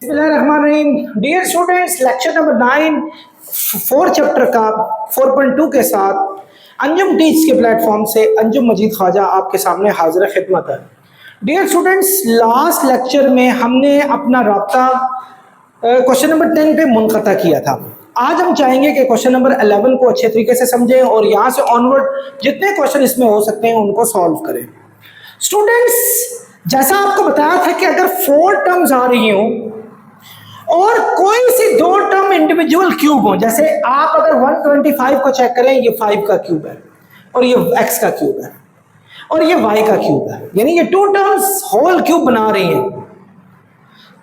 बिस्मिल्लाहिर्रहमानिर्रहीम। Dear students, lecture number 9 4 chapter का 4.2 के साथ अंजुम टीच के प्लेटफॉर्म से अंजुम मजीद ख्वाजा आपके सामने हाजिर खिदमत है। डियर स्टूडेंट्स, लास्ट लेक्चर में हमने अपना राब्ता क्वेश्चन नंबर 10 पे मुनक़ता किया था। आज हम चाहेंगे कि क्वेश्चन नंबर 11 को अच्छे तरीके से समझें और यहाँ से ऑनवर्ड जितने क्वेश्चन इसमें हो सकते हैं उनको सॉल्व करें। स्टूडेंट्स, जैसा आपको बताया था कि अगर 4 टर्म्स आ रही हों और कोई सी 2 टर्म इंडिविजुअल क्यूब हो, जैसे आप अगर 125 को चेक करें, ये 5 का क्यूब है और ये x का क्यूब है और ये y का क्यूब है, यानी ये 2 टर्म्स होल क्यूब बना रही हैं,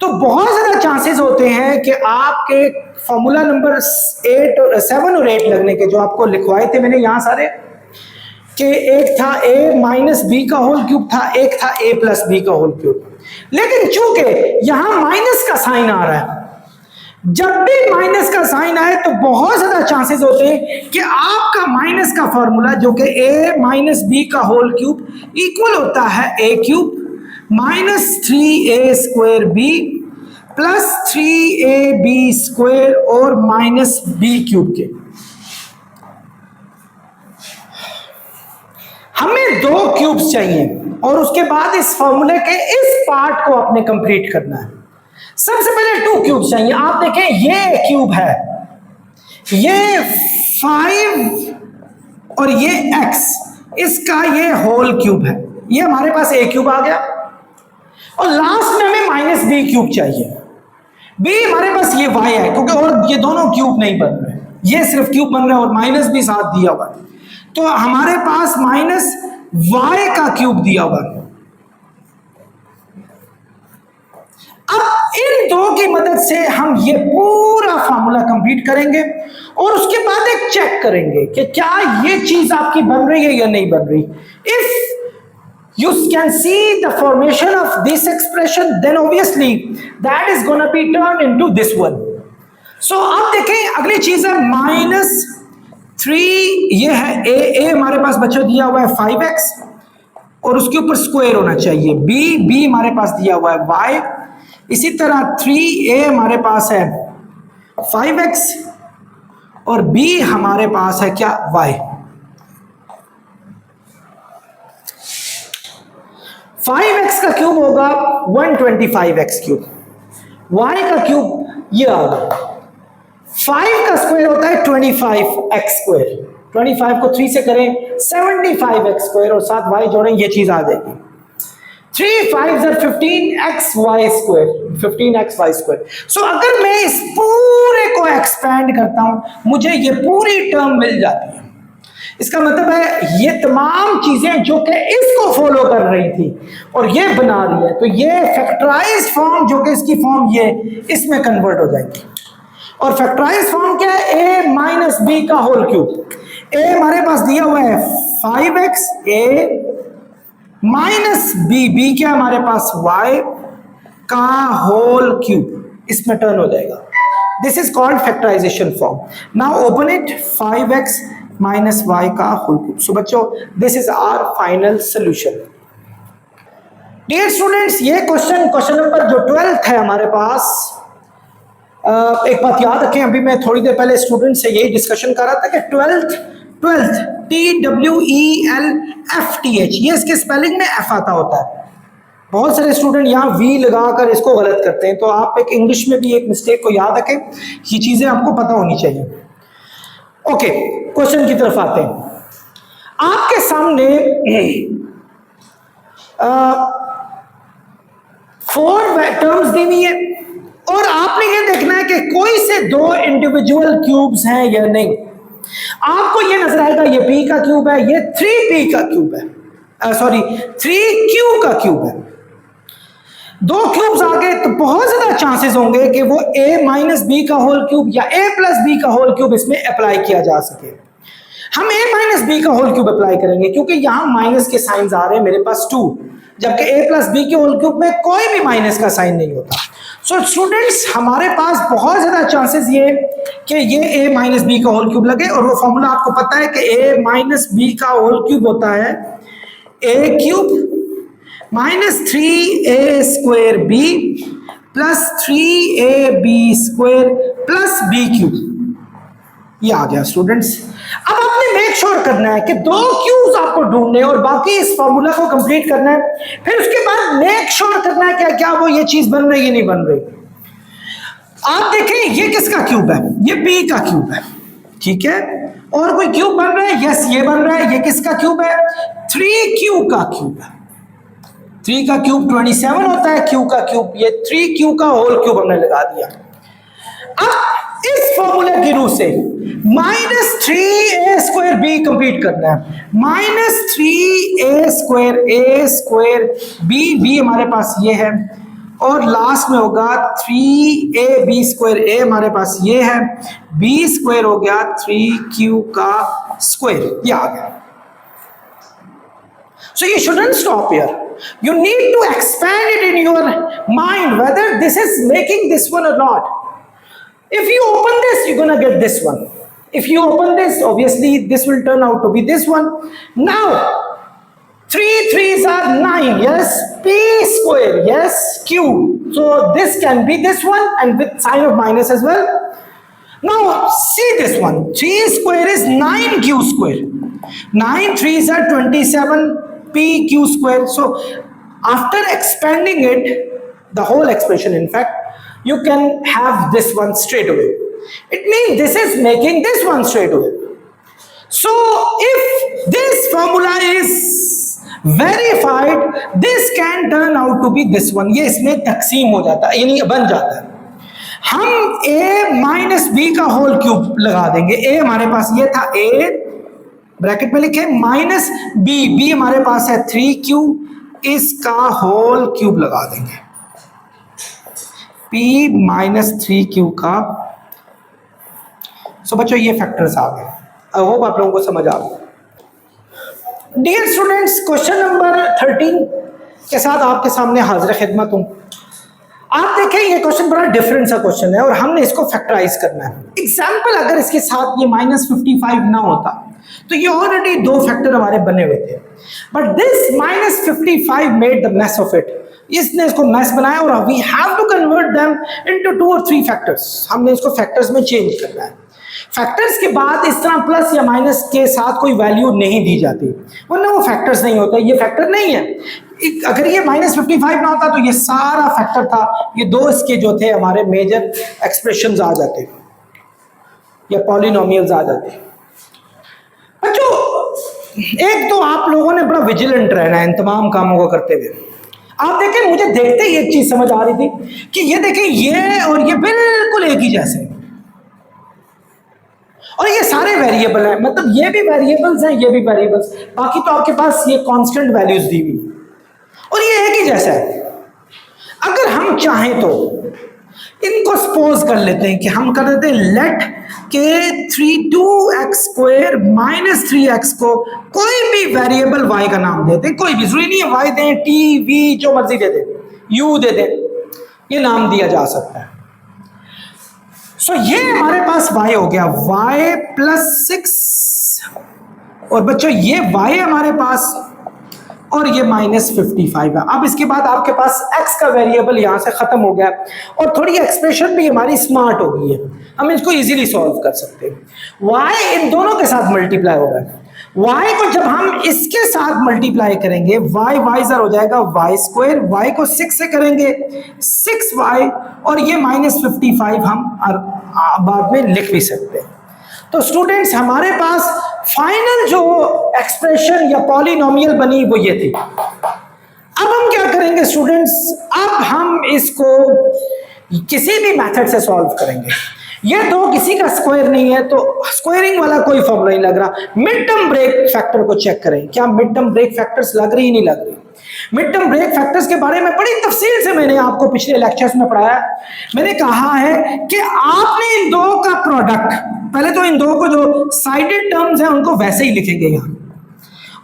तो बहुत ज्यादा चांसेस होते हैं कि आपके फॉर्मूला नंबर 7 और 8 लगने के, जो आपको लिखवाए थे मैंने यहाँ सारे, कि एक था a माइनस बी का होल क्यूब था, एक था a प्लस बी का होल क्यूब। लेकिन चूंकि यहां माइनस का साइन आ रहा है, जब भी माइनस का साइन आए तो बहुत ज्यादा चांसेस होते हैं कि आपका माइनस का फॉर्मूला जो कि a माइनस बी का होल क्यूब इक्वल होता है a cube minus 3a square b plus 3ab square और माइनस b क्यूब के। हमें 2 क्यूब्स चाहिए और उसके बाद इस फॉर्मूले के इस पार्ट को आपने कंप्लीट करना है। सबसे पहले 2 क्यूब्स चाहिए। आप देखें, ये क्यूब है, ये 5 और ये x, इसका ये होल क्यूब है, ये हमारे पास a क्यूब आ गया और लास्ट में हमें माइनस b क्यूब चाहिए। b हमारे पास ये y है, क्योंकि और ये दोनों क्यूब नहीं बन रहे, ये सिर्फ क्यूब बन रहे हैं और माइनस भी साथ दिया हुआ है, तो हमारे पास माइनस y का क्यूब दिया हुआ है। अब इन 2 की मदद से हम ये पूरा फार्मूला कंप्लीट करेंगे और उसके बाद एक चेक करेंगे कि क्या ये चीज आपकी बन रही है या नहीं बन रही। If you can see the formation of this expression, then obviously that is gonna be turned into this one. So अब देखें, अगली चीज है माइनस 3, ये है a हमारे पास बच्चा दिया हुआ है 5x और उसके ऊपर स्क्वायर होना चाहिए, b हमारे पास दिया हुआ है y, इसी तरह 3a हमारे पास है 5x और b हमारे पास है क्या, y। 5x का क्यूब होगा 125x क्यूब, y का क्यूब ये आ गया, 5 का स्क्वायर होता है 25x स्क्वायर, 25 को 3 से करें 75x स्क्वायर और साथ y जोड़ें, ये चीज आ जाएगी 3 5 15xy स्क्वायर, 15xy स्क्वायर। सो अगर मैं इस पूरे को एक्सपेंड करता हूं, मुझे ये पूरी टर्म मिल जाती है। इसका मतलब है ये तमाम चीजें जो कि इसको फॉलो कर रही थी और ये बना रही है, तो ये फैक्टराइज्ड फॉर्म जो कि इसकी फॉर्म ये, इसमें कन्वर्ट हो जाएगी। और फैक्टराइज्ड फॉर्म क्या है, a माइनस बी का होल क्यूब। a हमारे पास दिया हुआ है 5x, a माइनस b क्या हमारे पास y का होल क्यूब, इसमें टर्न हो जाएगा। This is called factorization form. Now open it, 5x minus y का होल क्यूब। सो बच्चों, this is our final solution. Dear students, ये क्वेश्चन नंबर जो 12th है हमारे पास, एक बात याद रखें, अभी मैं थोड़ी देर पहले स्टूडेंट से यही डिस्कशन कर रहा था कि 12th TWELFTH, ये इसके स्पेलिंग में f आता होता है। बहुत सारे स्टूडेंट यहाँ v लगाकर इसको गलत करते हैं, तो आप एक इंग्लिश में भी एक मिस्टेक को याद रखें, ये चीजें आपको पता होनी चाहिए। ओके, क्वेश्चन की तरफ आते हैं। आपके सामने 4 टर्म्स दी हुई है और आपने ये देखना है कि कोई से 2 इंडिविजुअल क्यूब्स हैं या नहीं। आपको ये नजर आएगा ये p का क्यूब है, ये 3p का क्यूब है, सॉरी 3q का क्यूब है। 2 क्यूब्स आ गए तो बहुत ज्यादा चांसेस होंगे कि वो a माइनस बी का होल क्यूब या a प्लस बी का होल क्यूब इसमें अप्लाई किया जा सके। हम a माइनस बी का होल क्यूब अप्लाई करेंगे क्योंकि यहां माइनस के साइंस आ रहे हैं मेरे पास 2, जबकि a प्लस बी के होल क्यूब में कोई भी माइनस का साइन नहीं होता। सो स्टूडेंट्स, हमारे पास बहुत ज्यादा चांसेस ये कि ये a माइनस बी का होल क्यूब लगे, और वो फॉर्मूला आपको पता है कि a माइनस बी का होल क्यूब होता है a cube minus 3a square b plus 3ab² plus b³ ये आ गया स्टूडेंट्स। अब आपने मेक श्योर करना है कि 2 क्यूज आपको ढूंढने और बाकी इस फॉर्मूला को कंप्लीट करना है। फिर उसके बाद मेक श्योर करना है क्या वो ये चीज बन रही है नहीं बन रही। आप देखें ये किसका क्यूब है, ये b का क्यूब है, ठीक है। और कोई क्यूब बन रहा है, यस ये बन रहा है। ये किसका क्यूब है, 3q का क्यूब है। 3 का क्यूब 27 होता है, q का क्यूब ये 3q का होल क्यूब हमने लगा दिया। अब इस फॉर्मूले की रूह से -3a² b कंप्लीट करना है। -3a² b हमारे पास ये है और लास्ट में होगा 3ab² हमारे पास ये है, b² हो गया 3q का स्क्वायर, ये आ गया। So you shouldn't stop here. You need to expand it in your mind whether this is making this one or not. If you open this, you're gonna get this one. If you open this, obviously this will turn out to be this one. Now 3 3s are 9, yes, p², yes, q. So this can be this one and with sign of minus as well. Now see this one, 3² is 9q². 9 3s are 27 pq². So after expanding it, the whole expression in fact, you can have this one straight away. It means this is making this one straight away. So if this formula is verified, this can turn out to be this one. ये इसमें तकसीम हो जाता है, यानी बन जाता है। हम a - b का होल क्यूब लगा देंगे। a हमारे पास ये था, a ब्रैकेट में लिखे -b हमारे पास है 3q, इसका होल क्यूब लगा देंगे p - 3q का। सो बच्चों ये फैक्टर्स आ गए। आई होप आप लोगों को समझ आ गया। डियर स्टूडेंट्स, क्वेश्चन नंबर 13 के साथ आपके सामने हाजिर खिदमत हूं। आप देखें ये क्वेश्चन बड़ा डिफरेंट सा क्वेश्चन है और हमने इसको फैक्टराइज करना है। एग्जाम्पल अगर इसके साथ ये -55 ना होता तो ये ऑलरेडी 2 फैक्टर हमारे बने हुए थे, but this -55 made the mess of it. इसने इसको मैस बनाया और we have to convert them into 2 और 3 फैक्टर्स। हमने इसको फैक्टर्स में चेंज करना है। फैक्टर्स के बाद इस तरह प्लस या माइनस के साथ कोई वैल्यू नहीं दी जाती, वरना वो फैक्टर्स नहीं होता। ये फैक्टर नहीं है। अगर ये -55 ना होता तो ये सारा फैक्टर था, ये 2 इसके जो थे हमारे मेजर एक्सप्रेशंस आ जाते या पॉलिनोमियल्स आ जाते। बच्चों एक तो आप लोगों ने बड़ा विजिलेंट रहना है इन तमाम कामों को करते हुए। आप देखें, मुझे देखते ही एक चीज समझ आ रही थी कि ये देखें ये और ये बिल्कुल एक ही जैसे, और ये सारे वेरिएबल हैं, मतलब ये भी वेरिएबल्स हैं, ये भी वेरिएबल्स, बाकी तो आपके पास ये कांस्टेंट वैल्यूज दी हुई और ये एक ही जैसा है। अगर हम चाहें तो इनको सपोज कर लेते हैं कि हम कर देते हैं लेट के 32x² - 3x को कोई भी वेरिएबल y का नाम देते हैं, कोई भी जरूरी नहीं है y दें, t v जो मर्जी दे दें, u दे दें, ये नाम दिया जा सकता है। सो ये हमारे पास y हो गया y + 6 और बच्चों ये y हमारे पास और ये -55 है। अब इसके बाद आपके पास x का वेरिएबल यहां से खत्म हो गया और थोड़ी एक्सप्रेशन भी हमारी स्मार्ट हो गई है, हम इसको इजीली सॉल्व कर सकते हैं। y इन दोनों के साथ मल्टीप्लाई हो रहा है, y को जब हम इसके साथ मल्टीप्लाई करेंगे y जर हो जाएगा y², y को 6 से करेंगे 6y और ये -55 हम बाद में लिख भी सकते हैं। तो स्टूडेंट्स हमारे पास फाइनल जो एक्सप्रेशन या पॉलिनोमियल बनी वो ये थी। अब हम क्या करेंगे स्टूडेंट्स, अब हम इसको किसी भी मेथड से सॉल्व करेंगे। ये दो किसी का स्क्वायर नहीं है तो स्क्वायरिंग वाला कोई फॉर्मूला नहीं लग रहा। मिड टर्म ब्रेक फैक्टर को चेक करें, क्या मिड टर्म ब्रेक फैक्टर्स लग रही नहीं लग रही। मिड टर्म ब्रेक फैक्टर्स के बारे में बड़ी तफसील से मैंने आपको पिछले लेक्चर्स में पढ़ाया। मैंने कहा है कि आपने इन दो का प्रोडक्ट, पहले तो इन दो को जो साइडेड टर्म्स हैं उनको वैसे ही लिखेंगे यहाँ,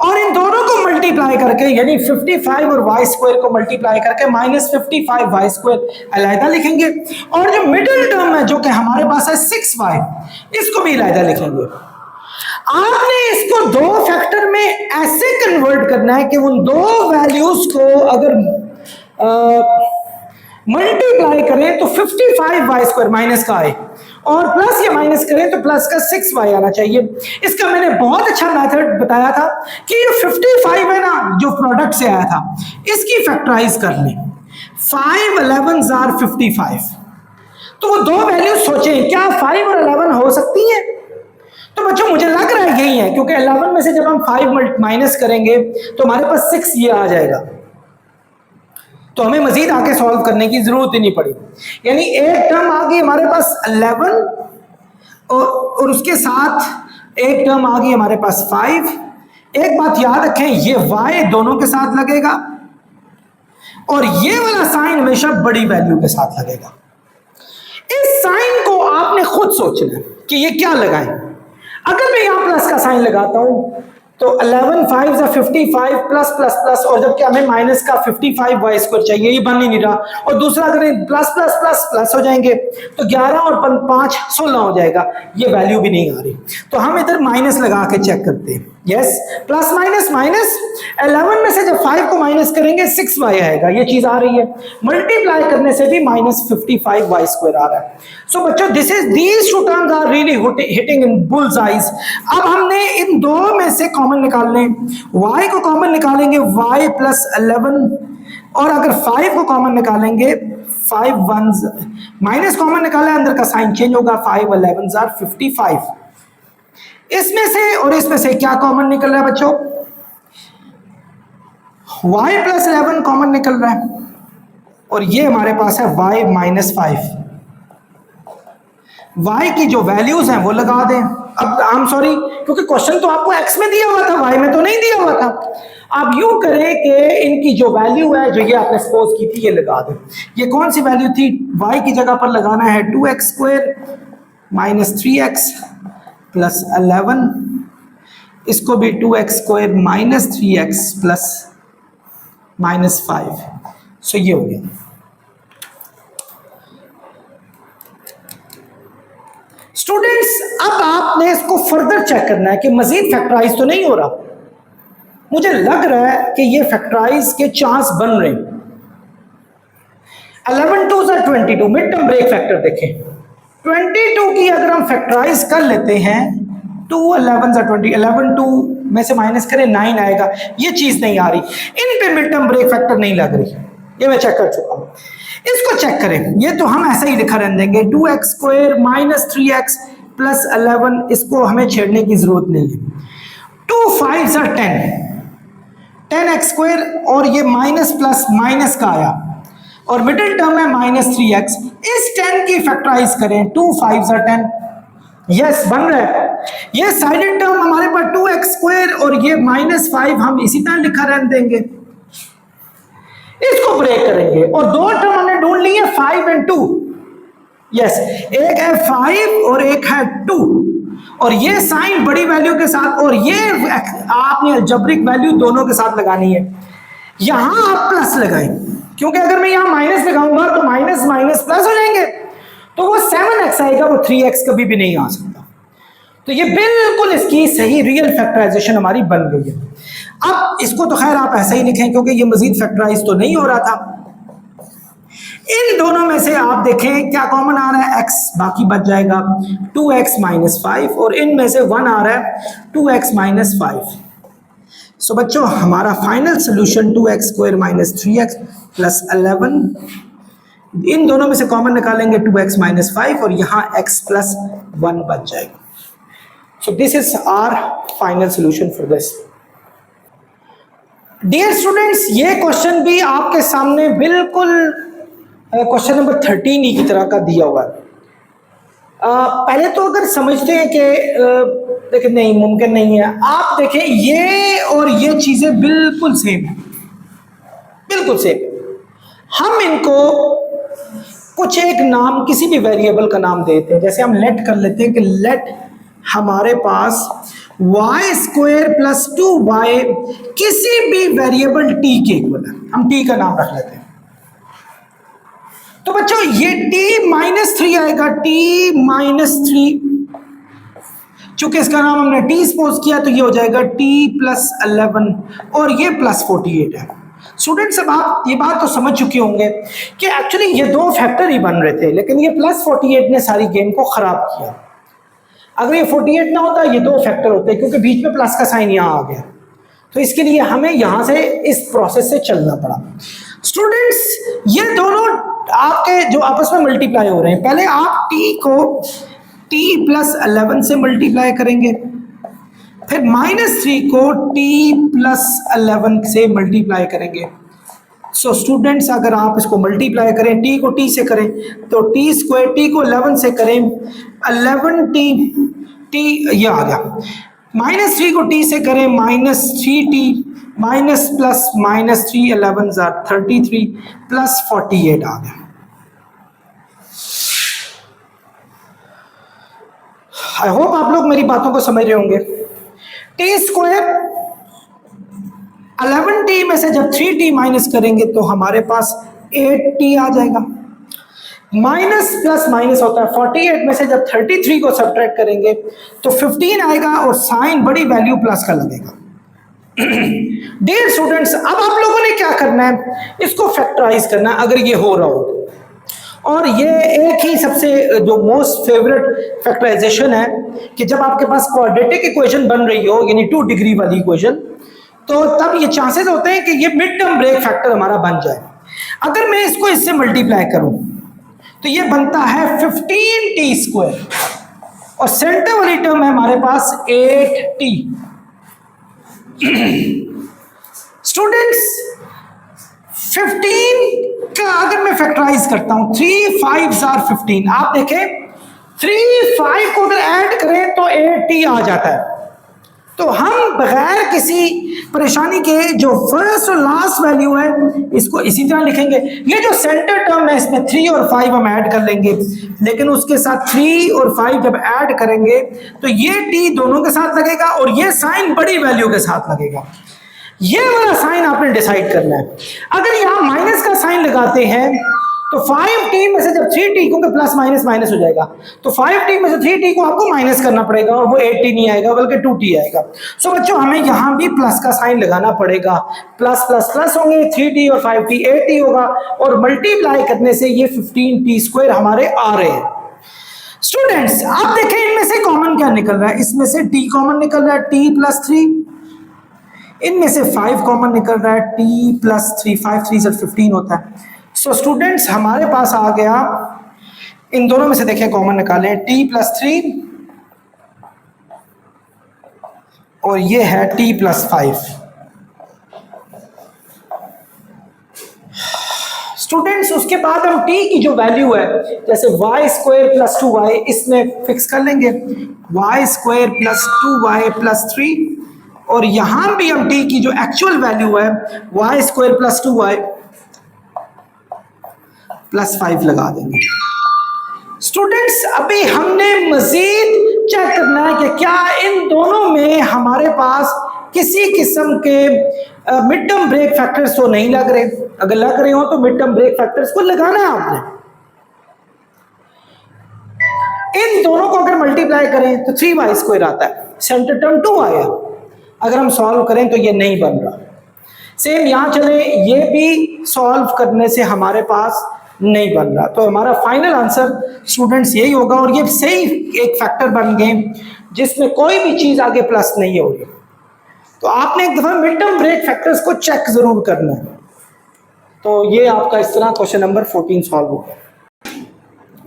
और इन दोनों को मल्टीप्लाई करके यानी 55 और y² को मल्टीप्लाई करके -55 y² अलहदा लिखेंगे, और जो मिडिल टर्म है जो कि हमारे पास है 6y, इसको भी अलहदा लिखेंगे। आपने इसको दो फैक्टर में ऐसे कन्वर्ट करना है कि उन दो वैल्यूज को अगर मल्टीप्लाई करें तो 55y² माइनस का आए, और प्लस या माइनस करें तो प्लस का 6y आना चाहिए। इसका मैंने बहुत अच्छा मेथड बताया था कि ये 55 है ना, जो प्रोडक्ट से आया था, इसकी फैक्टराइज कर लें। 5 11s are 55। तो वो दो वैल्यू सोचें, क्या 5 और 11 हो सकती हैं? तो बच्चों मुझे लग रहा है यही है, क्योंकि 11 में से जब हम 5 माइनस करेंगे तो हमारे पास 6 ये आ जाएगा, तो हमें मजीद आगे सॉल्व करने की जरूरत ही नहीं पड़ी। यानी एक टर्म आ गई हमारे पास 11 और उसके साथ एक टर्म आ गई हमारे पास 5। एक बात याद रखें, ये y दोनों के साथ लगेगा और ये वाला साइन हमेशा बड़ी वैल्यू के साथ लगेगा। इस साइन को आपने खुद सोचना है कि ये क्या लगाएं। अगर मैं यहां प्लस का साइन लगाता हूं तो 11 5 55 प्लस प्लस प्लस, और जबकि हमें माइनस का 55y² चाहिए, ये बन ही नहीं रहा। और दूसरा अगर प्लस प्लस प्लस प्लस हो जाएंगे तो 11 और 5 16 हो जाएगा, ये वैल्यू भी नहीं आ रही। तो हम इधर माइनस लगा के चेक करते हैं। यस, प्लस माइनस माइनस, 11 में से जब 5 को माइनस करेंगे 6y आएगा, ये चीज आ रही है। मल्टीप्लाई करने से भी माइनस 55y² आ रहा है। सो बच्चों these two terms are really hitting in bulls eyes. अब हमने इन दो में से कॉमन निकालने, y को कॉमन निकालेंगे y प्लस 11, और अगर 5 को कॉमन निकालेंगे 5 1s, माइनस कॉमन निकाला अंदर का साइन चेंज होगा, 5 11s are 55। इसमें से और इसमें से क्या कॉमन निकल रहा है बच्चों? y प्लस 11 कॉमन निकल रहा है, और ये हमारे पास है y माइनस 5। y की जो वैल्यूज हैं वो लगा दें। अब आई एम सॉरी, क्योंकि क्वेश्चन तो आपको x में दिया हुआ था, y में तो नहीं दिया हुआ था। आप यूं करें कि इनकी जो वैल्यू है, जो ये आपने सपोज की थी, ये लगा दें। ये कौन सी वैल्यू थी? y की जगह पर लगाना है 2x² माइनस 3x प्लस 11, इसको भी 2x² minus 3x plus minus 5। सो ये हो गया। स्टूडेंट्स, अब आपने इसको फर्दर चेक करना है कि मजीद फैक्टराइज तो नहीं हो रहा। मुझे लग रहा है कि ये फैक्टराइज के चांस बन रहे हैं। 11 2s are 22, mid term break factor देखें। 22 की अगर हम फैक्टराइज कर लेते हैं, 2 11s are 20, 11 2 में से माइनस करें 9 आएगा। ये चीज नहीं आ रही, इन पे मिड टर्म ब्रेक फैक्टर नहीं लग रही, ये मैं चेक कर चुका हूं। इसको चेक करें, ये तो हम ऐसा ही लिखा रहने देंगे, 2x² माइनस 3x प्लस 11, इसको हमें छेड़ने की जरूरत नहीं है। 2 5s are 10, 10x² और ये माइनस प्लस माइनस का आया, और मिडिल टर्म है माइनस 3x। इस 10 की फैक्टराइज करें, 2 5s are 10। यस, बन रहा है। ये साइडेड टर्म हमारे पास 2x² और ये माइनस 5 हम इसी तरह लिखा रहने देंगे। इसको ब्रेक करेंगे और दो टर्म हमने ढूंढ ली है, 5 और 2। यस, एक है 5 और एक है 2, और ये साइन बड़ी वैल्यू के साथ और ये आपने अलजेब्रिक वैल्यू दोनों के साथ लगानी है। यहां आप प्लस लगाएं, क्योंकि अगर मैं यहां माइनस लगाऊंगा तो माइनस माइनस प्लस हो जाएंगे, तो वो 7x आएगा, वो 3x कभी भी नहीं आ सकता। तो ये बिल्कुल इसकी सही रियल फैक्टराइजेशन हमारी बन गई है। अब इसको तो खैर आप ऐसा ही लिखें, क्योंकि ये मजीद फैक्टराइज तो नहीं हो रहा था। इन दोनों में से आप देखें क्या कॉमन आ रहा है, x बाकी बच जाएगा 2x माइनस 5, और इनमें से 1 आ रहा है 2x माइनस 5। सो बच्चों, हमारा final solution 2x² minus 3x plus 11, इन दोनों में से कॉमन निकालेंगे 2x माइनस 5, और यहां x प्लस 1 बच जाएगा। So this is our final solution for this. Dear students, ये क्वेश्चन भी आपके सामने बिल्कुल क्वेश्चन नंबर 13 की तरह का दिया हुआ है। पहले तो अगर समझते हैं कि देखिए नहीं, मुमकिन नहीं है, आप देखें ये और ये चीजें बिल्कुल सेम है, बिल्कुल सेम। हम इनको कुछ एक नाम, किसी भी वेरिएबल का नाम देते हैं। जैसे हम लेट कर लेते हैं कि लेट हमारे पास y² प्लस 2y किसी भी वेरिएबल t के इक्वल है, हम t का नाम रख लेते हैं। तो बच्चों ये t माइनस 3 आएगा, t माइनस 3, चूंकि इसका नाम हमने t सपोज किया तो ये हो जाएगा t प्लस 11, और ये प्लस 48 है। स्टूडेंट्स अब आप ये बात तो समझ चुके होंगे कि एक्चुअली ये दो फैक्टर ही बन रहे थे, लेकिन ये +48 ने सारी गेम को खराब किया। अगर ये 48 ना होता ये दो फैक्टर होते, क्योंकि बीच में प्लस का साइन यहाँ आ गया, तो इसके लिए हमें यहां से इस प्रोसेस से चलना पड़ा। स्टूडेंट्स ये दोनों आपके जो आपस में मल्टीप्लाई हो रहे हैं, पहले आप t को t + 11 से मल्टीप्लाई करेंगे, फिर -3 को t + 11 से मल्टीप्लाई करेंगे। सो स्टूडेंट्स अगर आप इसको मल्टीप्लाई करें, t को t से करें तो t², t को 11 से करें 11t, t ये आ गया, -3 को t से करें -3t, माइनस प्लस -3 11 33 प्लस 48 आ गया। आई होप आप लोग मेरी बातों को समझ रहे होंगे। t², 11t में से जब 3t माइनस करेंगे तो हमारे पास 8t आ जाएगा। माइनस प्लस माइनस होता है, 48 में से जब 33 को सब्ट्रैक्ट करेंगे तो 15 आएगा और साइन बड़ी वैल्यू प्लस का लगेगा। डियर स्टूडेंट्स अब आप लोगों ने क्या करना है, इसको फैक्टराइज करना है अगर ये हो रहा हो। और ये एक ही सबसे जो मोस्ट फेवरेट फैक्टराइजेशन है कि जब आपके पास क्वाड्रेटिक इक्वेशन बन रही हो, यानी 2 डिग्री वाली इक्वेशन, तो तब ये चांसेस होते हैं कि ये मिड टर्म ब्रेक फैक्टर हमारा बन जाए। अगर मैं इसको इससे मल्टीप्लाई करूं तो ये बनता है 15t² और सेंटर वाली टर्म है हमारे पास 8t। स्टूडेंट्स 15 का अगर मैं फैक्टराइज करता हूं, 3 5s are 15, आप देखें 3 5 को अगर ऐड करें तो 8t आ जाता है। तो हम बगैर किसी परेशानी के जो फर्स्ट और लास्ट वैल्यू है इसको इसी तरह लिखेंगे। ये जो सेंटर टर्म है इसमें 3 और 5 हम ऐड कर लेंगे, लेकिन उसके साथ 3 और 5 जब ऐड करेंगे तो ये t दोनों के साथ लगेगा और ये साइन बड़ी वैल्यू के साथ लगेगा। ये वाला साइन आपने डिसाइड करना है। अगर यहां माइनस का साइन लगाते हैं तो 5t में से जब 3t, क्योंकि प्लस माइनस माइनस हो जाएगा, तो 5t में से 3t को आपको माइनस करना पड़ेगा और वो 8t नहीं आएगा बल्कि 2t आएगा। सो बच्चों हमें यहां भी प्लस का साइन लगाना पड़ेगा। प्लस प्लस प्लस होंगे, 3t और 5t 8t होगा और मल्टीप्लाई करने से ये 15t² हमारे आ रहे हैं। स्टूडेंट्स आप देखें इनमें से कॉमन क्या निकल रहा है, इसमें से t कॉमन निकल रहा है, t + 3, इनमें से 5 कॉमन निकल रहा है, t + 3, 5 3 से 15 होता है। सो स्टूडेंट्स हमारे पास आ गया, इन दोनों में से देखें कॉमन निकालें, t + 3 और ये है t + 5। स्टूडेंट्स उसके बाद हम t की जो वैल्यू है जैसे y² + 2y इसमें फिक्स कर लेंगे, y² + 2y + 3, और यहां भी हम t की जो एक्चुअल वैल्यू है y² + 2y + 5 लगा देंगे। स्टूडेंट्स अभी हमने मजीद चेक करना है कि क्या इन दोनों में हमारे पास किसी किस्म के मिड टर्म ब्रेक फैक्टर्स तो नहीं लग रहे। अगर लग रहे हो तो मिड टर्म ब्रेक फैक्टर्स को लगाना है आपने। इन दोनों को अगर मल्टीप्लाई करें तो 3y² आता है, सेंटर टर्म 2 आया। अगर हम सॉल्व करें तो ये नहीं बन रहा। सेम यहां चले, ये भी सॉल्व करने से हमारे पास नहीं बन रहा। तो हमारा फाइनल आंसर स्टूडेंट्स यही होगा, और ये सही एक फैक्टर बन गए जिसमें कोई भी चीज आगे प्लस नहीं हो रही। तो आपने एक दफा मिड टर्म ब्रेक फैक्टर्स को चेक जरूर करना है। तो ये आपका इस तरह क्वेश्चन नंबर 14 सॉल्व होगा।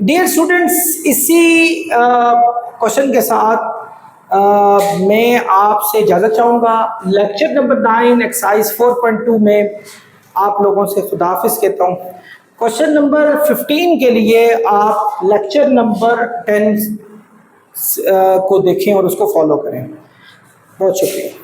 डियर स्टूडेंट्स इसी क्वेश्चन के साथ मैं आपसे इजाज़त चाहूँगा। लेक्चर नंबर 9 एक्सरसाइज 4.2 में आप लोगों से खुदाफिज कहता हूँ। क्वेश्चन नंबर 15 के लिए आप लेक्चर नंबर 10 को देखें और उसको फॉलो करें। बहुत शुक्रिया।